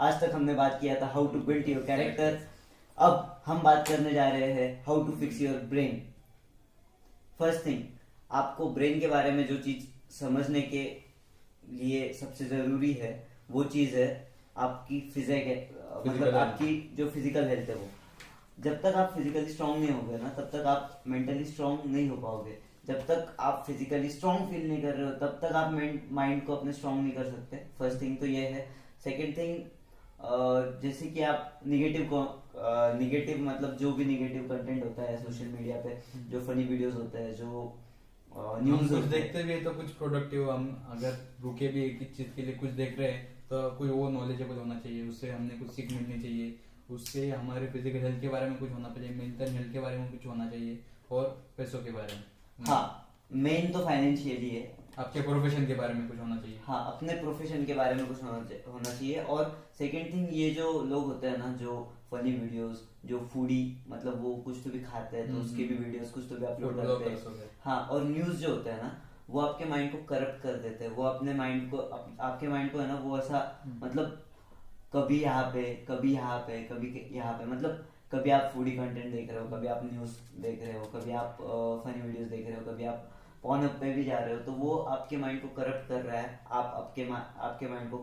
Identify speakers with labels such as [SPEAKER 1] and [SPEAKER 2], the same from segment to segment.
[SPEAKER 1] आज तक हमने बात किया था how to build your character. अब हम बात करने जा रहे हैं how to fix your brain. First thing, आपको ब्रेन के बारे में जो चीज समझने के लिए सबसे जरूरी है वो चीज है आपकी मतलब आपकी जो फिजिकल हेल्थ है। वो जब तक आप फिजिकली स्ट्रांग नहीं होगे ना तब तक आप मेंटली स्ट्रांग नहीं हो पाओगे। जब तक आप फिजिकली स्ट्रांग फील नहीं कर रहे हो तब तक आप माइंड को अपने स्ट्रांग नहीं कर सकते। फर्स्ट थिंग तो ये है। सेकेंड थिंग, जैसे कि आप निगेटिव मतलब जो भी निगेटिव कंटेंट होता है सोशल मीडिया पे, जो फनी वीडियोस होते हैं, जो
[SPEAKER 2] न्यूज़ कुछ देखते भी है तो कुछ प्रोडक्टिव, हम अगर रुके भी एक चीज के लिए कुछ देख रहे हैं तो कुछ वो नॉलेजेबल होना चाहिए, उससे हमने कुछ सीख मिलनी चाहिए, उससे हमारे फिजिकल हेल्थ के बारे में कुछ होना चाहिए, मेंटल हेल्थ के बारे में कुछ होना चाहिए और पैसों के बारे में।
[SPEAKER 1] हाँ, मेन तो फाइनेंशियली है।
[SPEAKER 2] आपके प्रोफेशन के बारे में कुछ होना चाहिए।
[SPEAKER 1] हाँ, अपने प्रोफेशन के बारे में कुछ होना चाहिए। और सेकेंड थिंग, ये जो लोग होते हैं ना जो फनी वीडियोस, जो फूडी मतलब वो कुछ तो भी खाते हैं तो उसके भी वीडियोस कुछ तो भी अपलोड करते हैं। हाँ, और न्यूज जो होता है ना वो आपके माइंड को करप्ट कर देते हैं। वो अपने माइंड को आपके माइंड को है ना वो ऐसा मतलब कभी यहाँ पे कभी यहाँ पे कभी यहाँ पे, मतलब कभी आप फूडी कंटेंट देख रहे हो, कभी आप न्यूज देख रहे हो, कभी आप फनी वीडियोस देख रहे हो, कभी आप पॉनअप पे भी जा रहे हो, तो वो आपके माइंड को करप्ट कर रहा है। आप आपके माइंड को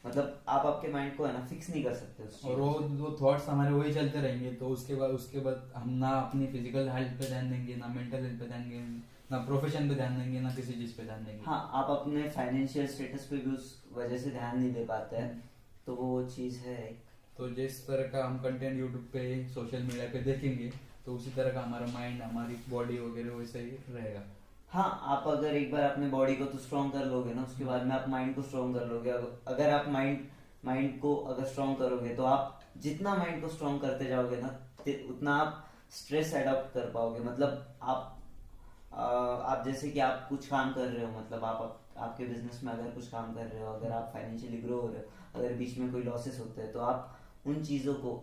[SPEAKER 1] मतलब आप आपके माइंड को है ना फिक्स नहीं कर सकते उस
[SPEAKER 2] और वो थॉट्स हमारे वही चलते रहेंगे तो उसके बाद हम ना अपनी फिजिकल हेल्थ पे ध्यान देंगे, ना मेंटल हेल्थ पे ध्यान देंगे, ना प्रोफेशन पे ध्यान देंगे, ना किसी चीज पे ध्यान देंगे।
[SPEAKER 1] हाँ, आप अपने फाइनेंशियल स्टेटस पे भी उस वजह से ध्यान नहीं दे पाते हैं। तो वो चीज है।
[SPEAKER 2] तो जिस तरह का हम कंटेंट यूट्यूब पे सोशल मीडिया पे देखेंगे तो उसी तरह का हमारा माइंड, हमारी बॉडी वगैरह वैसे ही रहेगा।
[SPEAKER 1] हाँ, आप अगर एक बार अपने बॉडी को तो स्ट्रॉन्ग कर लोगे ना, उसके बाद में आप माइंड को स्ट्रॉन्ग कर लोगे। अगर आप माइंड को अगर स्ट्रॉन्ग करोगे तो आप जितना माइंड को स्ट्रॉन्ग करते जाओगे ना उतना आप स्ट्रेस अडॉप्ट कर पाओगे। मतलब आप जैसे कि आप कुछ काम कर रहे हो, मतलब आपके बिजनेस में अगर कुछ काम कर रहे हो, अगर आप फाइनेंशियली ग्रो हो रहे हो, अगर बीच में कोई लॉसेस होते हैं तो आप उन चीज़ों को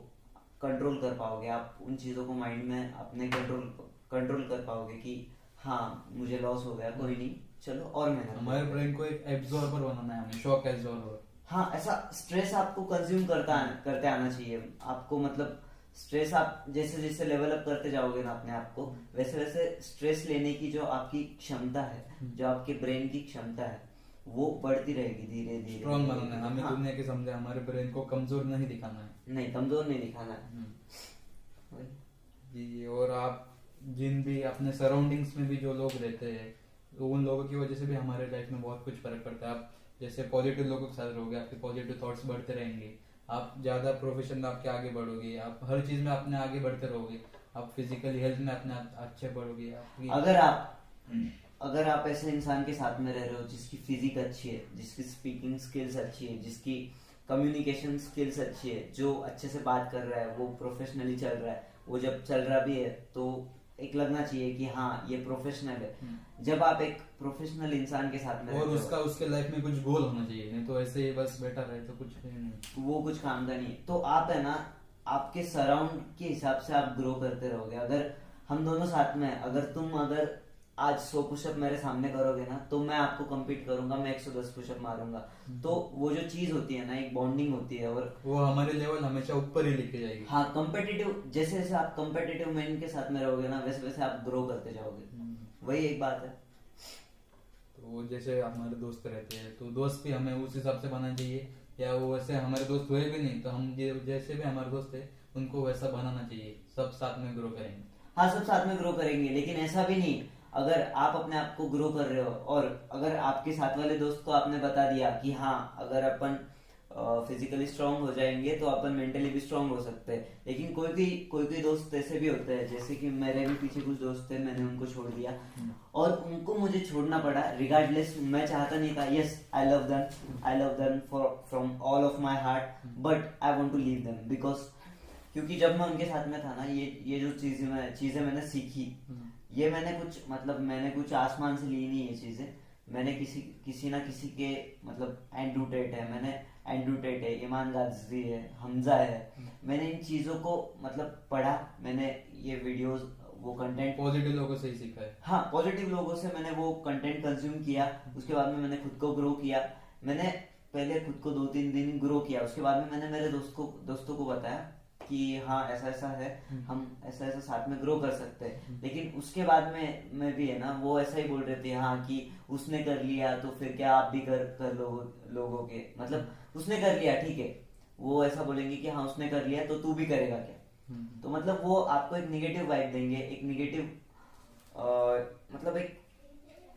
[SPEAKER 1] कंट्रोल कर पाओगे। आप उन चीज़ों को माइंड में अपने कंट्रोल कर पाओगे कि हाँ मुझे लॉस हो गया, कोई नहीं, चलो और मेहनत।
[SPEAKER 2] हमारे ब्रेन को एक एब्जॉर्बर बनाना है हमें, शॉक एब्जॉर्बर।
[SPEAKER 1] हाँ, ऐसा स्ट्रेस आपको कंज्यूम करते आना चाहिए आपको। मतलब स्ट्रेस आप जैसे जैसे लेवल अप करते जाओगे ना अपने आप को, वैसे वैसे स्ट्रेस लेने की जो आपकी क्षमता है, जो आपके ब्रेन की क्षमता है, वो बढ़ती रहेगी धीरे धीरे।
[SPEAKER 2] स्ट्रॉन्ग बनाना है हमें। दुनिया के सामने हमारे ब्रेन को कमजोर नहीं दिखाना है।
[SPEAKER 1] नहीं, कमजोर नहीं दिखाना है
[SPEAKER 2] जी। और आप जिन भी अपने सराउंडिंग्स में भी जो लोग रहते हैं तो उन लोगों की वजह से भी हमारे लाइफ में बहुत कुछ फर्क पड़ता है। आप जैसे पॉजिटिव लोगों के साथ रहोगे, आपके पॉजिटिव थॉट्स बढ़ते रहेंगे, आप ज्यादा प्रोफेशन में आपके आगे बढ़ोगे, आप हर चीज में अपने आगे बढ़ते रहोगे, आप फिजिकली हेल्थ में अपने अच्छे बढ़ोगे।
[SPEAKER 1] अगर आप ऐसे इंसान के साथ में रह रहे हो जिसकी फिजिक अच्छी है, जिसकी स्पीकिंग स्किल्स अच्छी है, जिसकी कम्युनिकेशन स्किल्स अच्छी है, जो अच्छे से बात कर रहा है, वो प्रोफेशनली चल रहा है, वो जब चल रहा भी है तो एक लगना चाहिए कि हाँ ये प्रोफेशनल है। जब आप एक प्रोफेशनल इंसान के साथ में
[SPEAKER 2] और उसके लाइफ में कुछ गोल होना चाहिए, नहीं तो ऐसे ही बस बैठा रहे तो कुछ नहीं,
[SPEAKER 1] वो कुछ काम का नहीं है। तो आप है ना आपके सराउंड के हिसाब से आप ग्रो करते रहोगे। अगर हम दोनों साथ में, अगर आज 100 पुशअप मेरे सामने करोगे ना तो मैं आपको कम्पीट करूंगा, मैं 110 पुशअप मारूंगा। तो वो जो चीज होती है ना, एक बॉन्डिंग होती है और
[SPEAKER 2] वो हमारे लेवल हमेशा ऊपर ही लेके जाएगी।
[SPEAKER 1] हाँ, कम्पिटिटिव, जैसे जैसे आप कम्पिटिटिव मैन के साथ में रहोगे ना वैसे वैसे आप ग्रो करते जाओगे। वही एक बात है।
[SPEAKER 2] तो जैसे हमारे दोस्त रहते हैं तो दोस्त भी हमें उस हिसाब से बनाना चाहिए, या वो वैसे हमारे दोस्त हुए भी नहीं तो हम जैसे भी हमारे दोस्त है उनको वैसा बनाना चाहिए। सब साथ में ग्रो करेंगे।
[SPEAKER 1] हाँ, सब साथ में ग्रो करेंगे, लेकिन ऐसा भी नहीं अगर आप अपने आप को ग्रो कर रहे हो और अगर आपके साथ वाले दोस्त को आपने बता दिया कि हाँ अगर अपन फिजिकली स्ट्रांग हो जाएंगे तो अपन मेंटली भी स्ट्रांग हो सकते हैं। लेकिन कोई दोस्त ऐसे भी होते हैं, जैसे कि मेरे भी पीछे कुछ दोस्त थे, मैंने उनको छोड़ दिया और उनको मुझे छोड़ना पड़ा रिगार्डलेस। मैं चाहता नहीं था, yes I love them from all of my heart, but I want to leave them because क्योंकि जब मैं उनके साथ में था ना, ये जो चीजें मैंने सीखी, ये मैंने कुछ आसमान से ली नहीं। ये चीजें मैंने किसी ना किसी के मतलब एंड्रू टेट है, ईमान गाजी है, हमजा है, मैंने इन चीजों को मतलब पढ़ा, मैंने ये वीडियोस वो कंटेंट
[SPEAKER 2] पॉजिटिव लोगों से ही सीखा है।
[SPEAKER 1] हाँ, पॉजिटिव लोगों से मैंने वो कंटेंट कंज्यूम किया। उसके बाद में मैंने खुद को ग्रो किया। मैंने पहले खुद को 2-3 दिन ग्रो किया, उसके बाद में मैंने मेरे दोस्तों को बताया कि हाँ ऐसा ऐसा है, हम ऐसा ऐसा साथ में ग्रो कर सकते हैं। लेकिन उसके बाद में मैं भी है ना, वो ऐसा ही बोल रहे थे हाँ कि उसने कर लिया तो फिर क्या आप भी कर लोगोगे, मतलब उसने कर लिया ठीक है, वो ऐसा बोलेंगे कि हाँ उसने कर लिया तो तू भी करेगा क्या। तो मतलब वो आपको एक निगेटिव वाइब देंगे, एक निगेटिव मतलब एक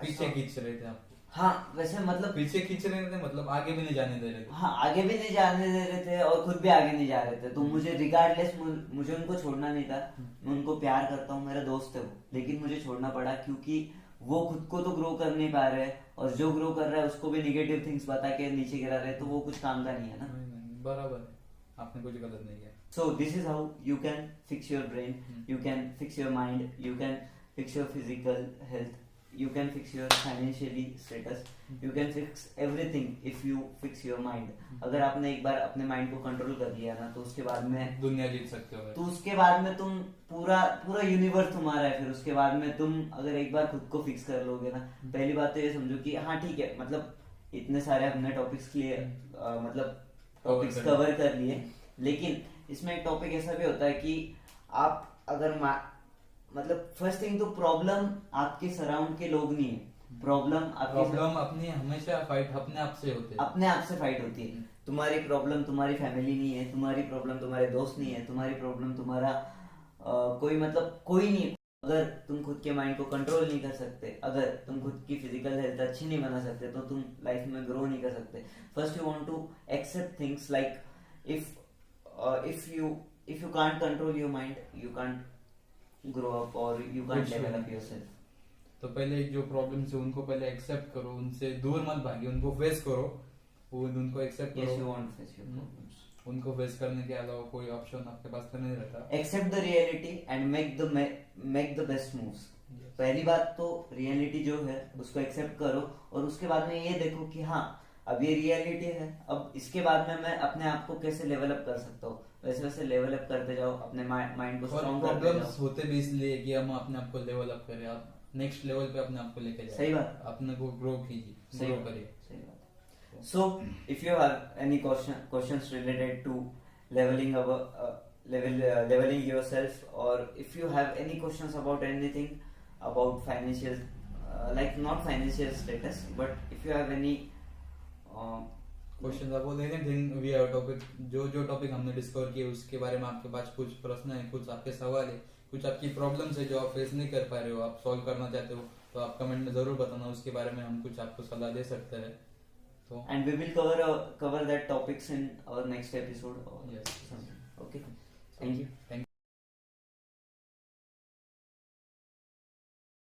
[SPEAKER 2] पीछे खींच रहे थे आपको।
[SPEAKER 1] हाँ वैसे मतलब
[SPEAKER 2] पीछे खींच रहे थे मतलब आगे भी नहीं जाने दे रहे थे।
[SPEAKER 1] हाँ आगे भी नहीं जाने दे रहे थे और खुद भी आगे नहीं जा रहे थे। तो मुझे रिगार्डलेस मुझे उनको छोड़ना नहीं था। मैं उनको प्यार करता हूँ, मेरा दोस्त है वो, लेकिन मुझे छोड़ना पड़ा क्योंकि वो खुद को तो ग्रो कर नहीं पा रहे हैं और जो ग्रो कर रहा है उसको भी निगेटिव थिंग्स बता के नीचे गिरा रहे, तो वो कुछ काम का नहीं है ना।
[SPEAKER 2] नहीं, बराबर है, आपने कुछ गलत नहीं किया।
[SPEAKER 1] So this is how you can fix your brain, you can fix your mind, you can fix your physical health, you can fix your financially status, you can fix everything if you fix your mind. अगर आपने एक बार अपने mind को control कर लिया ना तो उसके बाद में
[SPEAKER 2] दुनिया जीत सकते हो भाई।
[SPEAKER 1] तो उसके बाद में तुम पूरा यूनिवर्स तुम्हारा है। फिर उसके बाद में तुम अगर एक बार खुद को फिक्स कर लोगे ना, पहली बात तो ये समझो कि हाँ ठीक है, मतलब इतने सारे हमने टॉपिक्स मतलब टॉपिक्स कवर कर लिए, लेकिन इसमें एक टॉपिक ऐसा भी होता है कि आप अगर मतलब फर्स्ट थिंग तो प्रॉब्लम आपके सराउंड के लोग नहीं है, प्रॉब्लम
[SPEAKER 2] अपनी हमेशा फाइट अपने आप से होते हैं,
[SPEAKER 1] अपने आप से फाइट होती है। तुम्हारी प्रॉब्लम तुम्हारी फैमिली नहीं है, तुम्हारी प्रॉब्लम तुम्हारे दोस्त नहीं है, तुम्हारी प्रॉब्लम तुम्हारा कोई मतलब कोई नहीं है। अगर तुम खुद के माइंड को कंट्रोल नहीं कर सकते, अगर तुम खुद की फिजिकल हेल्थ अच्छी नहीं बना सकते, तो तुम लाइफ में ग्रो नहीं कर सकते। First you want to accept things like if you can't control your mind, you can't grow up or you can't develop yourself.
[SPEAKER 2] तो पहले जो प्रॉब्लम्स है उनको पहले एक्सेप्ट करो, उनसे दूर मत भागिए, उनको फेस करो, उनको एक्सेप्ट करो।
[SPEAKER 1] Yes, you want to face your problems.
[SPEAKER 2] उनको फेस करने के अलावा कोई ऑप्शन आपके पास तो नहीं रहता।
[SPEAKER 1] Accept the reality and make the best moves. पहली बात तो रियलिटी जो है उसको एक्सेप्ट करो और उसके बाद में ये देखो कि हाँ अब ये रियलिटी है, अब इसके बाद में मैं अपने आप को कैसे लेवल अप कर सकता हूँ, वैसे वैसे लेवल अप करते जाओ, अपने माइंड को स्ट्रॉन्ग करते जाओ।
[SPEAKER 2] प्रॉब्लम्स होते भी इसलिए कि हम अपने आप को लेवल अप करें, आप नेक्स्ट लेवल पे अपने आप को लेके जाए।
[SPEAKER 1] सही बात,
[SPEAKER 2] अपने को ग्रो कीजिए, ग्रो करिए।
[SPEAKER 1] सही बात। So if you have any questions related to leveling leveling yourself, or if you have any questions about anything about financial like not financial status, but if you have any
[SPEAKER 2] question about anything we have topic, जो topic हमने discover किए उसके बारे में आपके पास कुछ प्रश्न है, कुछ आपके सवाल है, कुछ आपकी प्रॉब्लम्स है जो आप फेस नहीं कर पा रहे हो, आप सॉल्व करना चाहते हो, तो आप कमेंट में जरूर बताना, उसके बारे में हम कुछ आपको सलाह दे सकते हैं। तो
[SPEAKER 1] and we will cover that topics in our next episode.
[SPEAKER 2] Yes.
[SPEAKER 1] Okay, thank you.